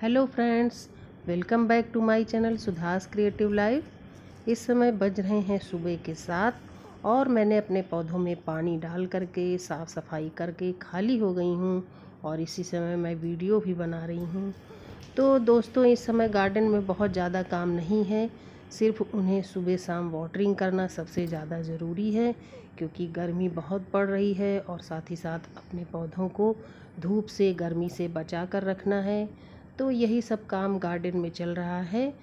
Hello friends, welcome back to my channel Sudha's creative life. इस समय बज रहे हैं सुबह के 7 और मैंने अपने पौधों में पानी डाल करके साफ़ सफाई करके खाली हो गई हूँ और इसी समय मैं वीडियो भी बना रही हूँ। तो दोस्तों, इस समय गार्डन में बहुत ज़्यादा काम नहीं है, सिर्फ उन्हें सुबह शाम वाटरिंग करना सबसे ज़्यादा ज़रूरी है क्योंकि गर्मी बहुत पड़ रही है और साथ ही साथ अपने पौधों को धूप से गर्मी से बचा कर रखना है। तो यही सब काम गार्डन में चल रहा है।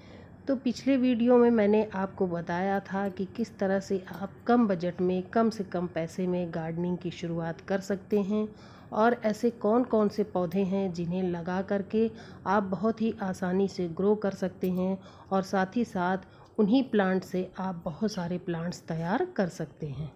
तो पिछले वीडियो में मैंने आपको बताया था कि किस तरह से आप कम बजट में कम से कम पैसे में गार्डनिंग की शुरुआत कर सकते हैं और ऐसे कौन कौन से पौधे हैं जिन्हें लगा करके आप बहुत ही आसानी से ग्रो कर सकते हैं और साथ ही साथ उन्हीं प्लांट से आप बहुत सारे प्लांट्स तैयार कर सकते हैं।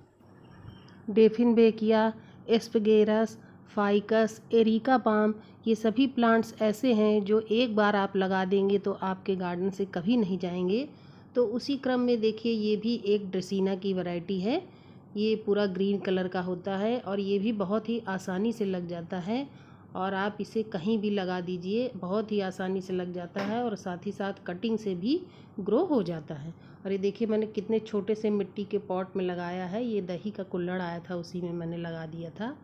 डेफिनबेकिया, एस्परगिलस, फाइकस, एरिका पाम, ये सभी प्लांट्स ऐसे हैं जो एक बार आप लगा देंगे तो आपके गार्डन से कभी नहीं जाएंगे। तो उसी क्रम में देखिए, ये भी एक ड्रेसीना की वैरायटी है। ये पूरा ग्रीन कलर का होता है और ये भी बहुत ही आसानी से लग जाता है और आप इसे कहीं भी लगा दीजिए, बहुत ही आसानी से लग जाता है और साथ ही साथ कटिंग से भी ग्रो हो जाता है। और ये देखिए, मैंने कितने छोटे से मिट्टी के पॉट में लगाया है। ये दही का कुल्हड़ आया था, उसी में मैंने लगा दिया था।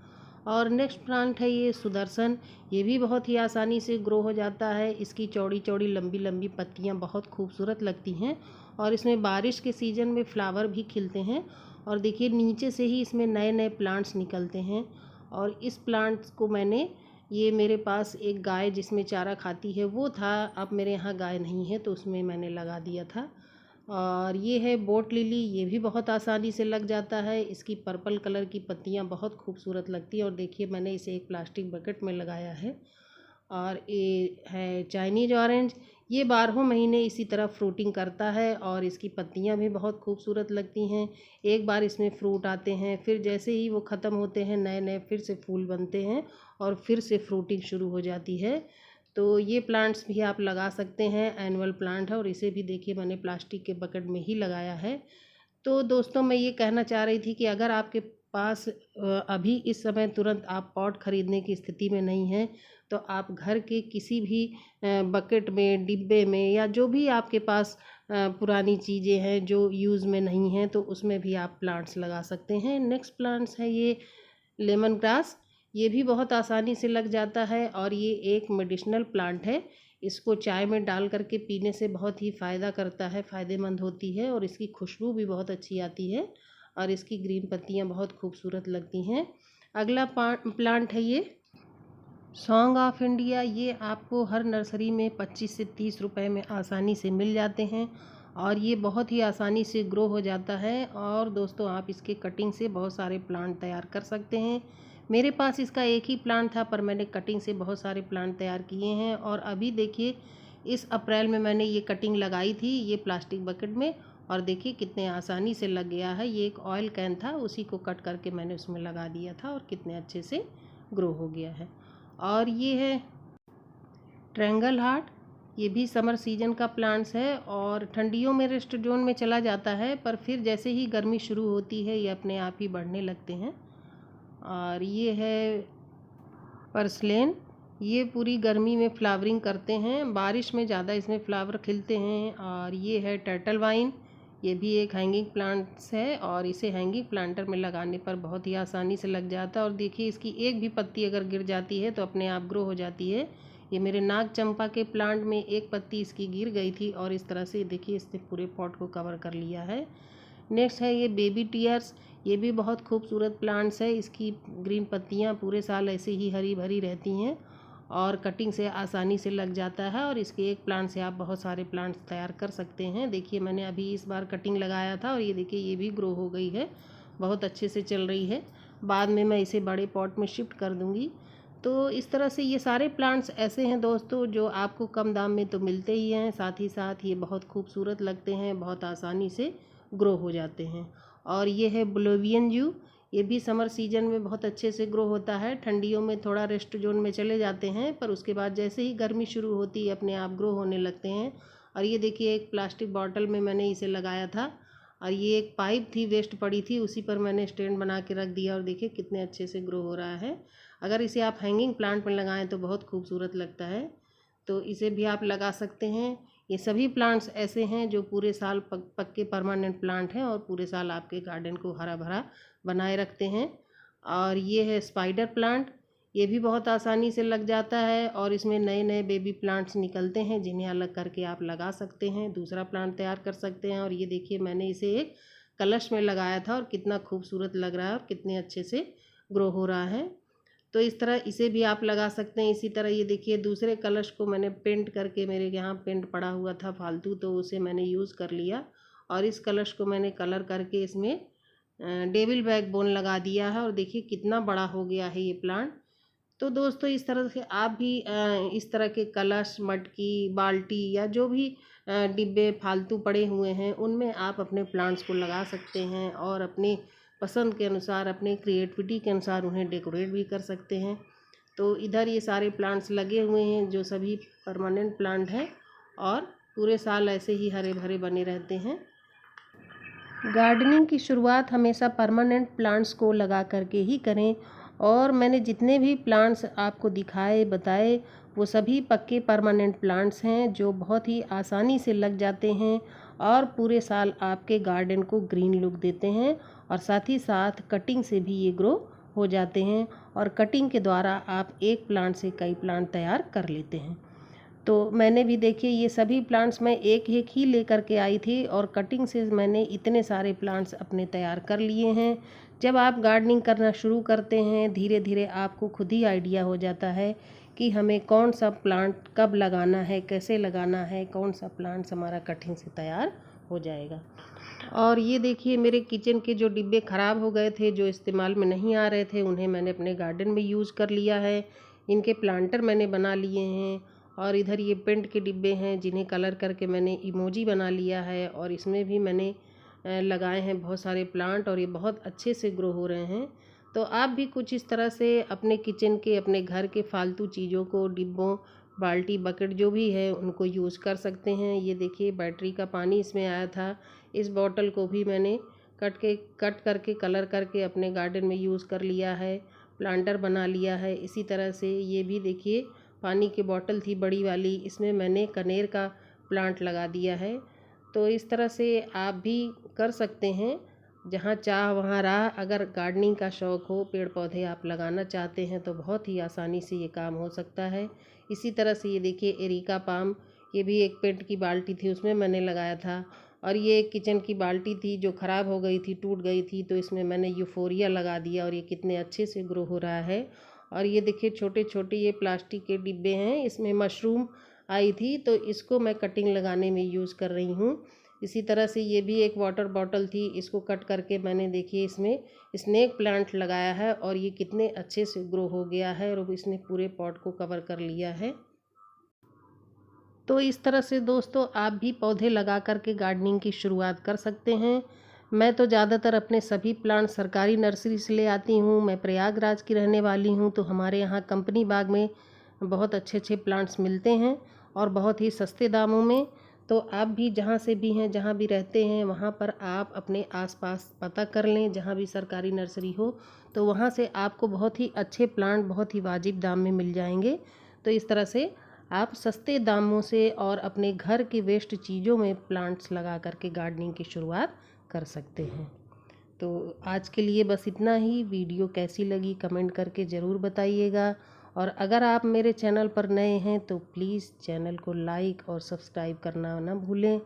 और नेक्स्ट प्लांट है ये सुदर्शन। ये भी बहुत ही आसानी से ग्रो हो जाता है। इसकी चौड़ी चौड़ी लंबी लंबी पत्तियां बहुत खूबसूरत लगती हैं और इसमें बारिश के सीज़न में फ्लावर भी खिलते हैं। और देखिए, नीचे से ही इसमें नए नए प्लांट्स निकलते हैं। और इस प्लांट्स को मैंने, ये मेरे पास एक गाय जिसमें चारा खाती है वो था, अब मेरे यहाँ गाय नहीं है तो उसमें मैंने लगा दिया था। और ये है बोट लिली। ये भी बहुत आसानी से लग जाता है। इसकी पर्पल कलर की पत्तियां बहुत खूबसूरत लगती हैं और देखिए, मैंने इसे एक प्लास्टिक बकेट में लगाया है। और ये है चाइनीज ऑरेंज। ये 12 महीने इसी तरह फ्रूटिंग करता है और इसकी पत्तियां भी बहुत खूबसूरत लगती हैं। एक बार इसमें फ्रूट आते हैं, फिर जैसे ही वो ख़त्म होते हैं नए नए फिर से फूल बनते हैं और फिर से फ्रूटिंग शुरू हो जाती है। तो ये प्लांट्स भी आप लगा सकते हैं, एनुअल प्लांट है और इसे भी देखिए मैंने प्लास्टिक के बकेट में ही लगाया है। तो दोस्तों, मैं ये कहना चाह रही थी कि अगर आपके पास अभी इस समय तुरंत आप पॉट खरीदने की स्थिति में नहीं हैं तो आप घर के किसी भी बकेट में, डिब्बे में या जो भी आपके पास पुरानी चीज़ें हैं जो यूज़ में नहीं हैं तो उसमें भी आप प्लांट्स लगा सकते हैं। नेक्स्ट प्लांट्स है ये लेमन ग्रास। ये भी बहुत आसानी से लग जाता है और ये एक मेडिसिनल प्लांट है। इसको चाय में डाल करके पीने से बहुत ही फ़ायदा करता है, फ़ायदेमंद होती है और इसकी खुशबू भी बहुत अच्छी आती है और इसकी ग्रीन पत्तियां बहुत खूबसूरत लगती हैं। अगला प्लांट है ये सॉन्ग ऑफ इंडिया। ये आपको हर नर्सरी में 25 से 30 रुपए में आसानी से मिल जाते हैं और ये बहुत ही आसानी से ग्रो हो जाता है। और दोस्तों, आप इसके कटिंग से बहुत सारे प्लांट तैयार कर सकते हैं। मेरे पास इसका एक ही प्लांट था पर मैंने कटिंग से बहुत सारे प्लांट तैयार किए हैं। और अभी देखिए, इस अप्रैल में मैंने ये कटिंग लगाई थी ये प्लास्टिक बकेट में और देखिए कितने आसानी से लग गया है। ये एक ऑयल कैन था, उसी को कट करके मैंने उसमें लगा दिया था और कितने अच्छे से ग्रो हो गया है। और ये है ट्रैंगल हार्ट। ये भी समर सीजन का प्लांट्स है और ठंडियों में रेस्ट जोन में चला जाता है पर फिर जैसे ही गर्मी शुरू होती है ये अपने आप ही बढ़ने लगते हैं। और ये है पर्सलेन। ये पूरी गर्मी में फ्लावरिंग करते हैं, बारिश में ज़्यादा इसमें फ्लावर खिलते हैं। और ये है टर्टल वाइन। ये भी एक हैंगिंग प्लांट्स है और इसे हैंगिंग प्लांटर में लगाने पर बहुत ही आसानी से लग जाता है। और देखिए, इसकी एक भी पत्ती अगर गिर जाती है तो अपने आप ग्रो हो जाती है। ये मेरे नाग चंपा के प्लांट में एक पत्ती इसकी गिर गई थी और इस तरह से देखिए इसने पूरे पॉट को कवर कर लिया है। नेक्स्ट है ये बेबी टीयर्स। ये भी बहुत खूबसूरत प्लांट्स है। इसकी ग्रीन पत्तियां पूरे साल ऐसे ही हरी भरी रहती हैं और कटिंग से आसानी से लग जाता है और इसके एक प्लांट से आप बहुत सारे प्लांट्स तैयार कर सकते हैं। देखिए, मैंने अभी इस बार कटिंग लगाया था और ये देखिए ये भी ग्रो हो गई है, बहुत अच्छे से चल रही है। बाद में मैं इसे बड़े पॉट में शिफ्ट कर दूँगी। तो इस तरह से ये सारे प्लांट्स ऐसे हैं दोस्तों जो आपको कम दाम में तो मिलते ही हैं, साथ ही साथ ये बहुत खूबसूरत लगते हैं, बहुत आसानी से ग्रो हो जाते हैं। और ये है बोलोवियन जू। ये भी समर सीजन में बहुत अच्छे से ग्रो होता है, ठंडियों में थोड़ा रेस्ट जोन में चले जाते हैं पर उसके बाद जैसे ही गर्मी शुरू होती है अपने आप ग्रो होने लगते हैं। और ये देखिए, एक प्लास्टिक बॉटल में मैंने इसे लगाया था और ये एक पाइप थी वेस्ट पड़ी थी, उसी पर मैंने स्टैंड बना के रख दिया और देखिए कितने अच्छे से ग्रो हो रहा है। अगर इसे आप हैंगिंग प्लांट में लगाएं तो बहुत खूबसूरत लगता है। तो इसे भी आप लगा सकते हैं। ये सभी प्लांट्स ऐसे हैं जो पूरे साल पक्के परमानेंट प्लांट हैं और पूरे साल आपके गार्डन को हरा भरा बनाए रखते हैं। और ये है स्पाइडर प्लांट, ये भी बहुत आसानी से लग जाता है और इसमें नए नए बेबी प्लांट्स निकलते हैं जिन्हें अलग करके आप लगा सकते हैं, दूसरा प्लांट तैयार कर सकते हैं। और ये देखिए मैंने इसे एक कलश में लगाया था और कितना खूबसूरत लग रहा है और कितने अच्छे से ग्रो हो रहा है। तो इस तरह इसे भी आप लगा सकते हैं। इसी तरह ये देखिए दूसरे कलश को मैंने पेंट करके, मेरे यहाँ पेंट पड़ा हुआ था फालतू, तो उसे मैंने यूज़ कर लिया और इस कलश को मैंने कलर करके इसमें डेविल बैक बोन लगा दिया है और देखिए कितना बड़ा हो गया है ये प्लांट। तो दोस्तों इस तरह से आप भी इस तरह के कलश, मटकी, बाल्टी या जो भी डिब्बे फालतू पड़े हुए हैं उनमें आप अपने प्लांट्स को लगा सकते हैं और अपने पसंद के अनुसार, अपने क्रिएटिविटी के अनुसार उन्हें डेकोरेट भी कर सकते हैं। तो इधर ये सारे प्लांट्स लगे हुए हैं जो सभी परमानेंट प्लांट हैं और पूरे साल ऐसे ही हरे भरे बने रहते हैं। गार्डनिंग की शुरुआत हमेशा परमानेंट प्लांट्स को लगा करके ही करें और मैंने जितने भी प्लांट्स आपको दिखाए, बताए, वो सभी पक्के परमानेंट प्लांट्स हैं जो बहुत ही आसानी से लग जाते हैं और पूरे साल आपके गार्डन को ग्रीन लुक देते हैं और साथ ही साथ कटिंग से भी ये ग्रो हो जाते हैं और कटिंग के द्वारा आप एक प्लांट से कई प्लांट तैयार कर लेते हैं। तो मैंने भी देखिए ये सभी प्लांट्स मैं एक एक ही लेकर के आई थी और कटिंग से मैंने इतने सारे प्लांट्स अपने तैयार कर लिए हैं। जब आप गार्डनिंग करना शुरू करते हैं धीरे धीरे आपको खुद ही आइडिया हो जाता है कि हमें कौन सा प्लांट कब लगाना है, कैसे लगाना है, कौन सा प्लांट्स हमारा कटिंग से तैयार हो जाएगा। और ये देखिए मेरे किचन के जो डिब्बे ख़राब हो गए थे, जो इस्तेमाल में नहीं आ रहे थे, उन्हें मैंने अपने गार्डन में यूज़ कर लिया है। इनके प्लांटर मैंने बना लिए हैं और इधर ये पेंट के डिब्बे हैं जिन्हें कलर करके मैंने इमोजी बना लिया है और इसमें भी मैंने लगाए हैं बहुत सारे प्लांट और ये बहुत अच्छे से ग्रो हो रहे हैं। तो आप भी कुछ इस तरह से अपने किचन के, अपने घर के फालतू चीज़ों को, डिब्बों, बाल्टी, बकेट जो भी है उनको यूज़ कर सकते हैं। ये देखिए बैटरी का पानी इसमें आया था, इस बॉटल को भी मैंने कट करके कलर करके अपने गार्डन में यूज़ कर लिया है, प्लांटर बना लिया है। इसी तरह से ये भी देखिए पानी की बोतल थी बड़ी वाली, इसमें मैंने कनेर का प्लांट लगा दिया है। तो इस तरह से आप भी कर सकते हैं, जहाँ चाह वहाँ राह। अगर गार्डनिंग का शौक़ हो, पेड़ पौधे आप लगाना चाहते हैं तो बहुत ही आसानी से ये काम हो सकता है। इसी तरह से ये देखिए एरिका पाम, ये भी एक पेंट की बाल्टी थी उसमें मैंने लगाया था और ये एक किचन की बाल्टी थी जो ख़राब हो गई थी, टूट गई थी, तो इसमें मैंने यूफोरिया लगा दिया और ये कितने अच्छे से ग्रो हो रहा है। और ये देखिए छोटे छोटे ये प्लास्टिक के डिब्बे हैं, इसमें मशरूम आई थी तो इसको मैं कटिंग लगाने में यूज़ कर रही हूँ। इसी तरह से ये भी एक वाटर बॉटल थी, इसको कट करके मैंने देखिए इसमें स्नेक प्लांट लगाया है और ये कितने अच्छे से ग्रो हो गया है और इसने पूरे पॉट को कवर कर लिया है। तो इस तरह से दोस्तों आप भी पौधे लगा करके गार्डनिंग की शुरुआत कर सकते हैं। मैं तो ज़्यादातर अपने सभी प्लांट सरकारी नर्सरी से ले आती हूँ। मैं प्रयागराज की रहने वाली हूँ तो हमारे यहाँ कंपनी बाग में बहुत अच्छे अच्छे प्लांट्स मिलते हैं और बहुत ही सस्ते दामों में। तो आप भी जहाँ से भी हैं, जहाँ भी रहते हैं, वहाँ पर आप अपने आसपास पता कर लें, जहाँ भी सरकारी नर्सरी हो तो वहाँ से आपको बहुत ही अच्छे प्लांट बहुत ही वाजिब दाम में मिल जाएंगे। तो इस तरह से आप सस्ते दामों से और अपने घर की वेस्ट चीज़ों में प्लांट्स लगा करके गार्डनिंग की शुरुआत कर सकते हैं। तो आज के लिए बस इतना ही। वीडियो कैसी लगी कमेंट करके ज़रूर बताइएगा और अगर आप मेरे चैनल पर नए हैं तो प्लीज़ चैनल को लाइक और सब्सक्राइब करना ना भूलें।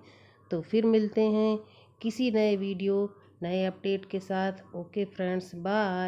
तो फिर मिलते हैं किसी नए वीडियो, नए अपडेट के साथ। Okay friends, bye.